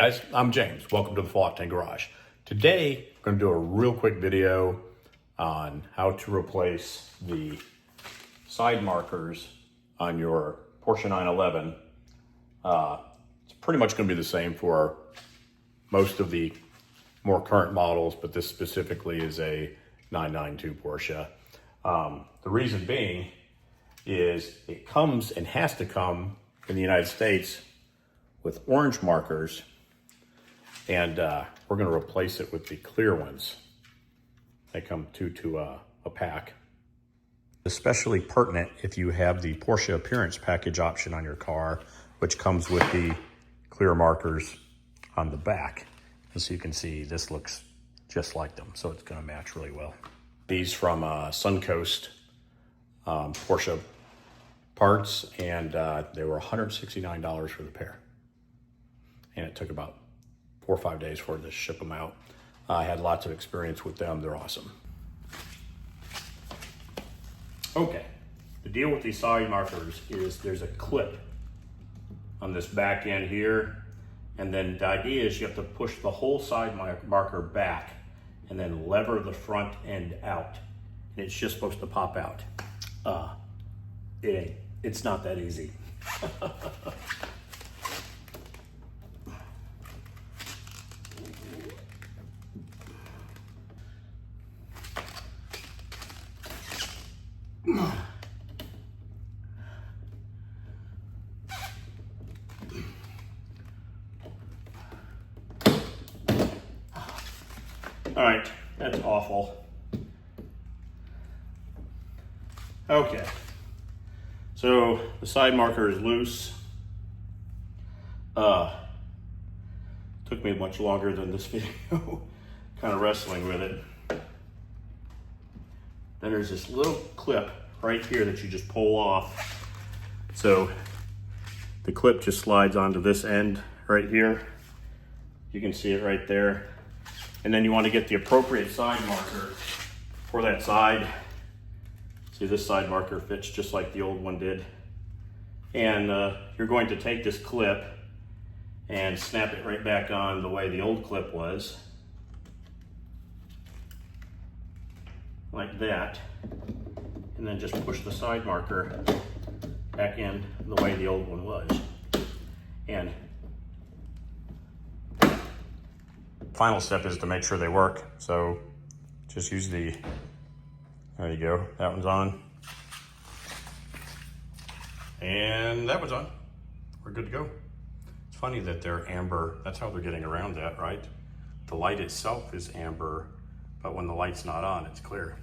guys, I'm James. Welcome to the Full Octane Garage. Today, I'm going to do a real quick video on how to replace the side markers on your Porsche 911. It's pretty much going to be the same for most of the more current models, but this specifically is a 992 Porsche. The reason being is it comes and has to come in the United States with orange markers, and we're going to replace it with the clear ones. They come to a pack. Especially pertinent if you have the Porsche Appearance Package option on your car, which comes with the clear markers on the back. As you can see, this looks just like them, so it's going to match really well. These from Suncoast Porsche parts, and they were $169 for the pair. And it took about 4 or 5 days for it to ship them out. I had lots of experience with them. They're awesome. Okay, the deal with these side markers is there's a clip on this back end here, and then the idea is you have to push the whole side marker back and then lever the front end out, and it's just supposed to pop out. It's not that easy. All right, that's awful. Okay, so the side marker is loose. Took me much longer than this video, kind of wrestling with it. Then there's this little clip right here that you just pull off. So the clip just slides onto this end right here. You can see it right there. And then you want to get the appropriate side marker for that side. See, this side marker fits just like the old one did. And you're going to take this clip and snap it right back on the way the old clip was. Like that. And then just push the side marker back in the way the old one was. And final step is to make sure they work. So just use there you go, that one's on. And that one's on. We're good to go. It's funny that they're amber. That's how they're getting around that, right? The light itself is amber, but when the light's not on, it's clear.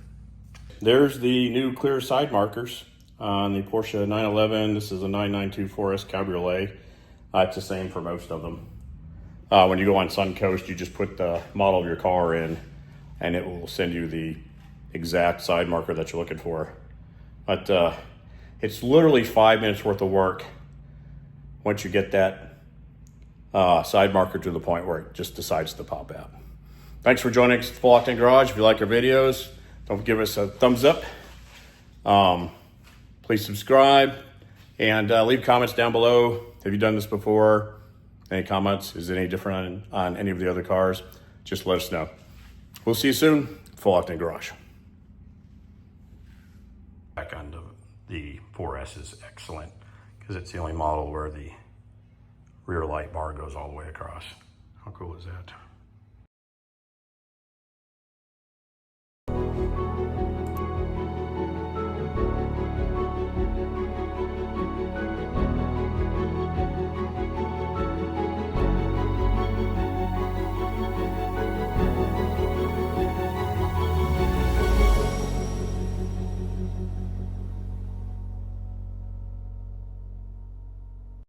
There's the new clear side markers on the Porsche 911. This is a 992 4S Cabriolet. It's the same for most of them. When you go on Suncoast, you just put the model of your car in, and it will send you the exact side marker that you're looking for. But it's literally 5 minutes worth of work once you get that side marker to the point where it just decides to pop out. Thanks for joining us at the Full Octane Garage. If you like our videos, don't give us a thumbs up. Please subscribe and leave comments down below. Have you done this before? Any comments? Is it any different on any of the other cars? Just let us know. We'll see you soon. Full Octane Garage. Back onto the 4S is excellent because it's the only model where the rear light bar goes all the way across. How cool is that?